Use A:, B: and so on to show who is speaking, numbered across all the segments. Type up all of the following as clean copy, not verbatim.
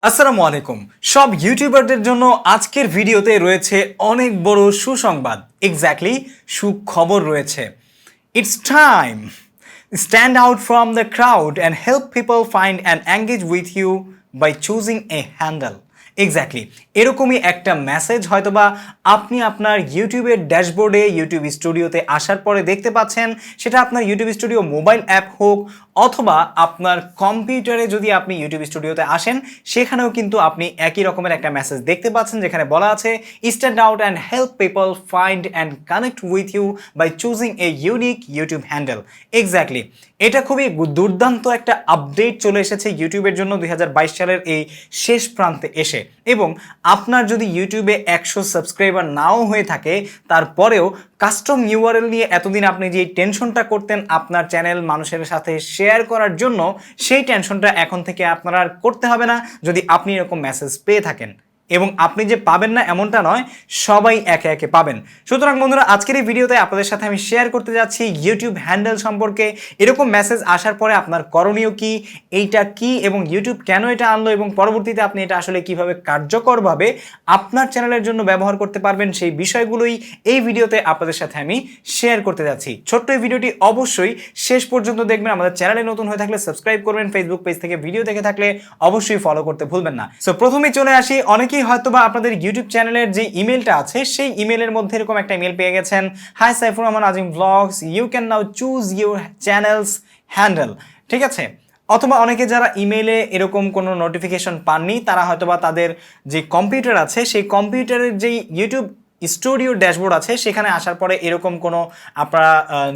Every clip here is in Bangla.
A: আসসালামু আলাইকুম সব ইউটিউবারদের জন্য আজকের ভিডিওতে রয়েছে অনেক বড় সুসংবাদ এক্স্যাক্টলি সুখবর রয়েছে it's time stand out from the crowd and help people find and engage with you by choosing a handle exactly এরকমই একটা মেসেজ হয়তোবা আপনি আপনার ইউটিউবের ড্যাশবোর্ডে ইউটিউব স্টুডিওতে আসার পরে দেখতে পাচ্ছেন সেটা আপনার ইউটিউব স্টুডিও মোবাইল অ্যাপ হোক অথবা আপনার কম্পিউটারে যদি আপনি ইউটিউব স্টুডিওতে আসেন সেখানেও কিন্তু আপনি একই রকমের একটা মেসেজ দেখতে পাচ্ছেন যেখানে বলা আছে stand out and help people find and connect with you by choosing a unique YouTube handle exactly এটা খুবই দুর্দান্ত একটা আপডেট চলে এসেছে ইউটিউবের জন্য 2022 সালের এই শেষ প্রান্তে এসে এবং আপনার যদি ইউটিউবে 100 সাবস্ক্রাইবার নাও হয়ে থাকে তারপরেও কাস্টম ইউআরএল নিয়ে এতদিন আপনি যে টেনশনটা করতেন আপনার চ্যানেল মানুষের সাথে শেয়ার করার জন্য সেই টেনশনটা এখন থেকে আপনার আর করতে হবে না যদি আপনি এরকম মেসেজ পেয়ে থাকেন এবং আপনি যে পাবেন না এমনটা নয় সবাই একে একে পাবেন সুতরাং বন্ধুরা আজকের এই ভিডিওতে আপনাদের সাথে আমি শেয়ার করতে যাচ্ছি ইউটিউব হ্যান্ডেল সম্পর্কে এরকম মেসেজ আসার পরে আপনার করণীয় কি এইটা কি এবং ইউটিউব কেন এটা আনলো এবং পরবর্তীতে আপনি এটা আসলে কিভাবে কার্যকরভাবে আপনার চ্যানেলের জন্য ব্যবহার করতে পারবেন সেই বিষয়গুলোই এই ভিডিওতে আপনাদের সাথে আমি শেয়ার করতে যাচ্ছি ছোট্ট এই ভিডিওটি অবশ্যই শেষ পর্যন্ত দেখবেন আমাদের চ্যানেলে নতুন হয়ে থাকলে সাবস্ক্রাইব করবেন ফেসবুক পেজ থেকে ভিডিও দেখে থাকলে অবশ্যই ফলো করতে ভুলবেন না সো প্রথমেই চলে আসি অনেকেই হয়তোবা আপনাদের ইউটিউব চ্যানেলের যে ইমেলটা আছে সেই ইমেলের মধ্যে এরকম একটা ইমেল পেয়ে গেছেন hi Saifur Rahman Azim blogs you can now choose your channels handle ঠিক আছে অথবা অনেকে যারা ইমেলে এরকম কোনো নোটিফিকেশন পাননি তারা হয়তোবা তাদের যে কম্পিউটার আছে সেই কম্পিউটারের যেই ইউটিউব স্টুডিও ড্যাশবোর্ড আছে সেখানে আসার পরে এরকম কোনো আপনারা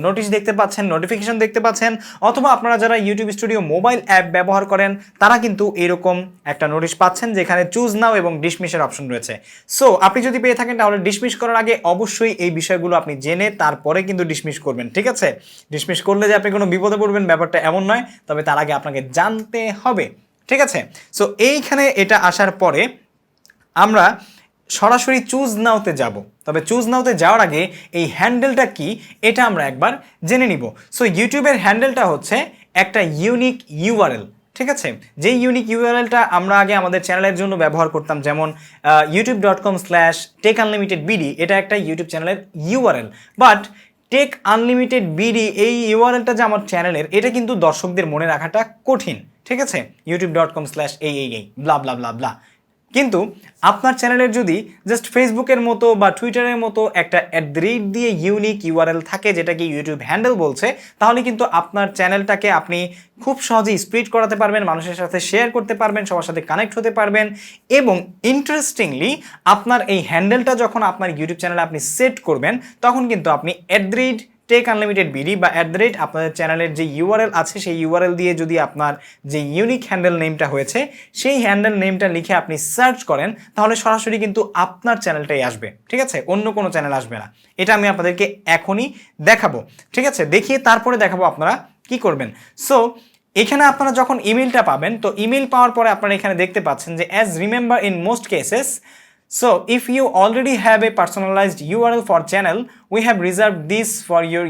A: নোটিশ দেখতে পাচ্ছেন নোটিফিকেশন দেখতে পাচ্ছেন অথবা আপনারা যারা ইউটিউব স্টুডিও মোবাইল অ্যাপ ব্যবহার করেন তারা কিন্তু এরকম একটা নোটিশ পাচ্ছেন যেখানে চুজ নাও এবং ডিসমিসের অপশন রয়েছে সো আপনি যদি পেয়ে থাকেন তাহলে ডিসমিস করার আগে অবশ্যই এই বিষয়গুলো আপনি জেনে তারপরে কিন্তু ডিসমিস করবেন ঠিক আছে ডিসমিস করলে যে আপনি কোনো বিপদে পড়বেন ব্যাপারটা এমন নয় তবে তার আগে আপনাকে জানতে হবে ঠিক আছে সো এইখানে এটা আসার পরে আমরা সরাসরি চুজ নাওতে যাব তবে চুজ নাওতে যাওয়ার আগে এই হ্যান্ডেলটা কি এটা আমরা একবার জেনে নিব সো ইউটিউবের হ্যান্ডেলটা হচ্ছে একটা ইউনিক ইউআরএল ঠিক আছে যেই ইউনিক ইউআরএলটা আমরা আগে আমাদের চ্যানেলের জন্য ব্যবহার করতাম যেমন youtube.com/techunlimitedbd এটা একটা ইউটিউব চ্যানেলের URL but take unlimited BD এই ইউআরএলটা যে আমার চ্যানেলের এটা কিন্তু দর্শকদের মনে রাখাটা কঠিন ঠিক আছে youtube.com/এই ব্লা ব্লা ব্লা ব্লা কিন্তু আপনার চ্যানেলের যদি জাস্ট ফেসবুকের মতো বা টুইটারের মতো একটা দিয়ে ইউনিক ইউআরএল থাকে যেটাকে ইউটিউব হ্যান্ডেল বলছে তাহলে কিন্তু আপনার চ্যানেলটাকে আপনি খুব সহজেই স্প্রিড করাতে পারবেন মানুষের সাথে শেয়ার করতে পারবেন সবার সাথে কানেক্ট হতে পারবেন এবং ইন্টারেস্টিংলি আপনার এই হ্যান্ডেলটা যখন আপনার ইউটিউব চ্যানেলে আপনি সেট করবেন তখন কিন্তু আপনি টেক আনলিমিটেড বিডি বা আপনাদের চ্যানেলের যে ইউআরএল আছে সেই ইউআরএল দিয়ে যদি আপনার যে ইউনিক হ্যান্ডেল নেমটা হয়েছে সেই হ্যান্ডেল নেমটা লিখে আপনি সার্চ করেন তাহলে সরাসরি কিন্তু আপনার চ্যানেলটাই আসবে ঠিক আছে অন্য কোনো চ্যানেল আসবে না এটা আমি আপনাদেরকে এখনই দেখাবো ঠিক আছে দেখিয়ে তারপরে দেখাবো আপনারা কি করবেন সো এখানে আপনারা যখন ইমেলটা পাবেন তো ইমেল পাওয়ার পরে আপনারা এখানে দেখতে পাচ্ছেন যে as remember in most cases So if you already have a personalized URL for channel, we have reserved this for your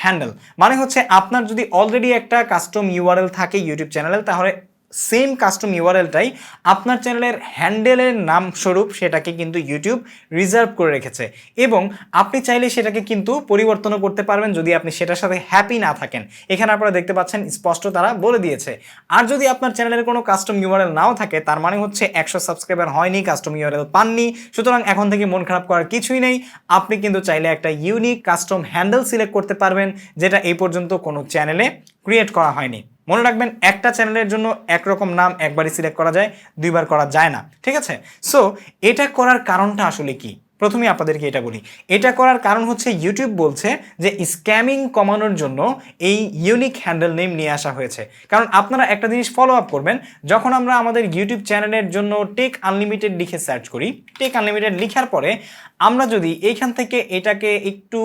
A: handle. মানে হচ্ছে আপনার যদি অলরেডি একটা কাস্টম ইউআরএল থাকে ইউটিউব চ্যানেলে তাহলে সেম কাস্টম ইউআরএলটাই আপনার চ্যানেলের হ্যান্ডেলের নাম স্বরূপ সেটাকে কিন্তু ইউটিউব রিজার্ভ করে রেখেছে এবং আপনি চাইলে সেটাকে কিন্তু পরিবর্তনও করতে পারবেন যদি আপনি সেটার সাথে হ্যাপি না থাকেন এখানে আপনারা দেখতে পাচ্ছেন স্পষ্ট তারা বলে দিয়েছে আর যদি আপনার চ্যানেলের কোনো কাস্টম ইউআরএল নাও থাকে তার মানে হচ্ছে 100 সাবস্ক্রাইবার হয়নি কাস্টম ইউআরএল পাননি সুতরাং এখন থেকে মন খারাপ করার কিছুই নেই আপনি কিন্তু চাইলে একটা ইউনিক কাস্টম হ্যান্ডেল সিলেক্ট করতে পারবেন যেটা এই পর্যন্ত কোনো চ্যানেলে ক্রিয়েট করা হয়নি মনে রাখবেন একটা চ্যানেলের জন্য একরকম নাম একবারই সিলেক্ট করা যায় দুইবার করা যায় না ঠিক আছে সো এটা করার কারণটা আসলে কি প্রথমে আপনাদেরকে এটা বলি এটা করার কারণ হচ্ছে ইউটিউব বলছে যে স্ক্যামিং কমানোর জন্য এই ইউনিক হ্যান্ডেল নেম নিয়ে আসা হয়েছে কারণ আপনারা একটা জিনিস ফলো আপ করবেন যখন আমরা আমাদের ইউটিউব চ্যানেলের জন্য টেক আনলিমিটেড লিখে সার্চ করি টেক আনলিমিটেড লিখার পরে আমরা যদি এইখান থেকে এটাকে একটু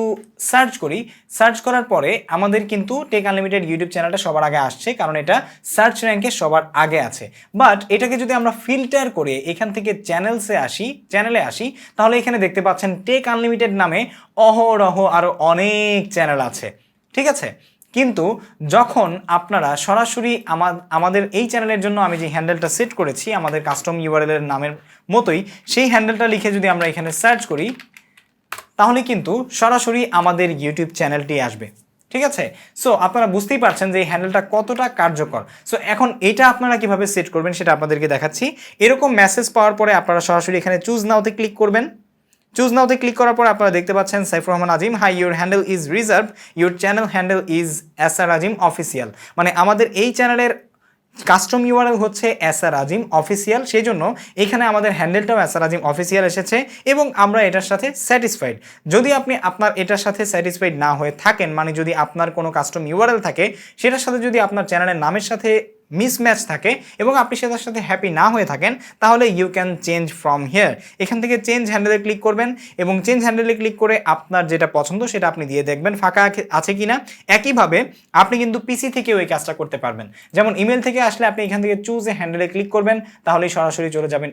A: সার্চ করি সার্চ করার পরে আমাদের কিন্তু টেক আনলিমিটেড ইউটিউব চ্যানেলটা সবার আগে আসছে কারণ এটা সার্চ র্যাঙ্কে সবার আগে আছে বাট এটাকে যদি আমরা ফিল্টার করে এখান থেকে চ্যানেলে আসি তাহলে এখানে দেখতে পাচ্ছেন টেক আনলিমিটেড নামে অহরহ আরো অনেক চ্যানেল আছে ঠিক আছে কিন্তু যখন আপনারা সরাসরি আমাদের এই চ্যানেলের জন্য আমি যে হ্যান্ডেলটা সেট করেছি আমাদের কাস্টম ইউআরএল এর নামের মতোই সেই হ্যান্ডেলটা লিখে যদি আমরা এখানে সার্চ করি তাহলে কিন্তু সরাসরি আমাদের ইউটিউব চ্যানেলটি আসবে। ঠিক আছে, সো আপনারা বুঝতেই পারছেন যে এই হ্যান্ডেলটা কতটা কার্যকর। সো এখন এটা আপনারা কিভাবে সেট করবেন সেটা আপনাদেরকে দেখাচ্ছি। এরকম মেসেজ পাওয়ার পরে আপনারা সরাসরি এখানে চুজ নাওতে ক্লিক করবেন। চুজ নাওতে ক্লিক করার পর আপনারা দেখতে পাচ্ছেন Saifur Rahman Azim, hi your handle is reserve, your channel handle is SR Azim official. মানে আমাদের এই চ্যানেলের কাস্টম ইউআরএল হচ্ছে এসআর আজিম অফিসিয়াল, সেই জন্য এখানে আমাদের হ্যান্ডেলটাও এসআর আজিম অফিসিয়াল এসেছে এবং আমরা এটার সাথে স্যাটিসফাইড। যদি আপনি আপনার এটার সাথে স্যাটিসফাইড না হয়ে থাকেন, মানে যদি আপনার কোনো কাস্টম ইউআরএল থাকে সেটার সাথে যদি আপনার চ্যানেলের নামের সাথে মিসম্যাচ থাকে এবং আপনি সেটার সাথে হ্যাপি না হয়ে থাকেন, তাহলে you can change from here. এখান থেকে চেঞ্জ হ্যান্ডেলে ক্লিক করবেন এবং চেঞ্জ হ্যান্ডেলে ক্লিক করে আপনার যেটা পছন্দ সেটা আপনি দিয়ে দেখবেন ফাঁকা আছে কিনা। একইভাবে আপনি কিন্তু পিসি থেকেও এই কাজটা করতে পারবেন। যেমন ইমেল থেকে আসলে আপনি এখান থেকে চুজ এ হ্যান্ডেলে ক্লিক করবেন, তাহলেই সরাসরি চলে যাবেন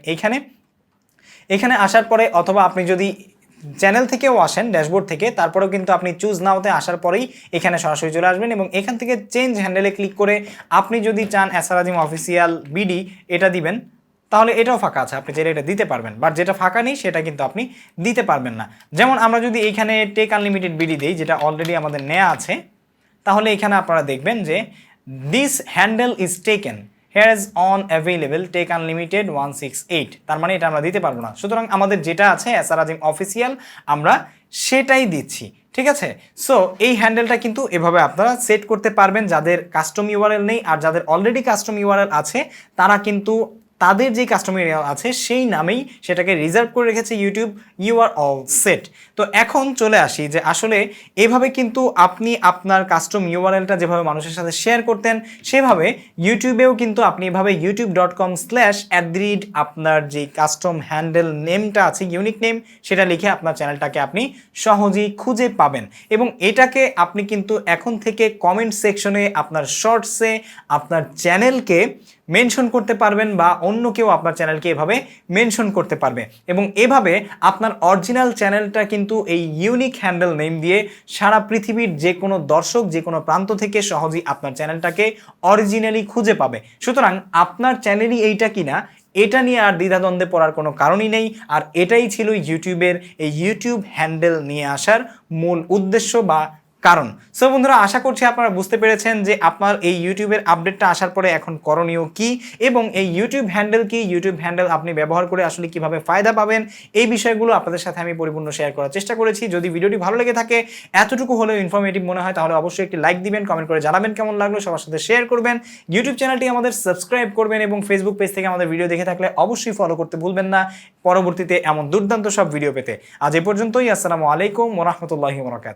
A: এখানে আসার পরে, অথবা আপনি যদি চ্যানেল থেকেও আসেন ড্যাশবোর্ড থেকে, তারপরেও কিন্তু আপনি চুজ নাওতে আসার পরেই এখানে সরাসরি চলে আসবেন এবং এখান থেকে চেঞ্জ হ্যান্ডেলে ক্লিক করে আপনি যদি চান এসআর আজিম অফিসিয়াল বিডি এটা দিবেন, তাহলে এটাও ফাঁকা আছে, আপনি চাইলে এটা দিতে পারবেন। বাট যেটা ফাঁকা নেই সেটা কিন্তু আপনি দিতে পারবেন না। যেমন আমরা যদি এইখানে টেক আনলিমিটেড বিডি দিই, যেটা অলরেডি আমাদের নেওয়া আছে, তাহলে এখানে আপনারা দেখবেন যে this handle is taken, here is on available take unlimited 168, তার মানে এটা আমরা দিতে পারবো না। সুতরাং আমাদের যেটা আছে এসআর আজিম অফিসিয়াল আমরা সেটাই দিচ্ছি। ঠিক আছে, সো এই হ্যান্ডেলটা কিন্তু এভাবে আপনারা সেট করতে পারবেন যাদের কাস্টম ইউআরএল নেই। আর যাদের অলরেডি কাস্টম ইউআরএল আছে তারা কিন্তু তাদের যে কাস্টম ইউআরএল আছে সেই নামেই সেটাকে রিজার্ভ করে রেখেছে YouTube, you are all set. তো এখন চলে আসি যে আসলে এভাবে কিন্তু আপনি আপনার কাস্টম ইউআরএলটা যেভাবে মানুষের সাথে শেয়ার করতেন সেভাবে ইউটিউবেও কিন্তু আপনি এভাবে youtube.com/@ আপনার যে কাস্টম হ্যান্ডেল নেমটা আছে ইউনিক নেম সেটা লিখে আপনার চ্যানেলটাকে আপনি সহজেই খুঁজে পাবেন এবং এটাকে আপনি কিন্তু এখন থেকে কমেন্ট সেকশনে আপনার শর্টসে আপনার চ্যানেলকে মেনশন করতে পারবেন বা অন্য কেউ আপনার চ্যানেলকে এভাবে মেনশন করতে পারবে এবং এভাবে আপনার অরিজিনাল চ্যানেলটা কিন্তু এই ইউনিক হ্যান্ডেল নেম দিয়ে সারা পৃথিবীর যে কোনো দর্শক যে কোনো প্রান্ত থেকে সহজেই আপনার চ্যানেলটাকে অরিজিনালি খুঁজে পাবে। সুতরাং আপনার চ্যানেলই এইটা কিনা এটা নিয়ে আর দ্বিধাদ্বন্দ্বে পড়ার কোনো কারণই নেই। আর এটাই ছিল ইউটিউবের এই ইউটিউব হ্যান্ডেল নিয়ে আসার মূল উদ্দেশ্য বা কারণ। সো বন্ধুরা, আশা করছি আপনারা বুঝতে পেরেছেন যে আপনার এই ইউটিউবের আপডেটটা আসার পরে এখন করণীয় কি এবং এই ইউটিউব হ্যান্ডেল কি, ইউটিউব হ্যান্ডেল আপনি ব্যবহার করে আসলে কিভাবে ফায়দা পাবেন, এই বিষয়গুলো আপনাদের সাথে আমি পরিপূর্ণ শেয়ার করার চেষ্টা করেছি। যদি ভিডিওটি ভালো লেগে থাকে, এতটুকু হলেও ইনফরমেটিভ মনে হয়, তাহলে অবশ্যই একটি লাইক দিবেন, কমেন্ট করে জানাবেন কেমন লাগলো, সবার সাথে শেয়ার করবেন, ইউটিউব চ্যানেলটি আমাদের সাবস্ক্রাইব করবেন এবং ফেসবুক পেজ থেকে আমাদের ভিডিও দেখে থাকলে অবশ্যই ফলো করতে ভুলবেন না পরবর্তীতে এমন দুর্দান্ত সব ভিডিও পেতে। আজ এ পর্যন্তই। আসসালামু আলাইকুম ওয়া রাহমাতুল্লাহি ওয়া বারাকাতুহু।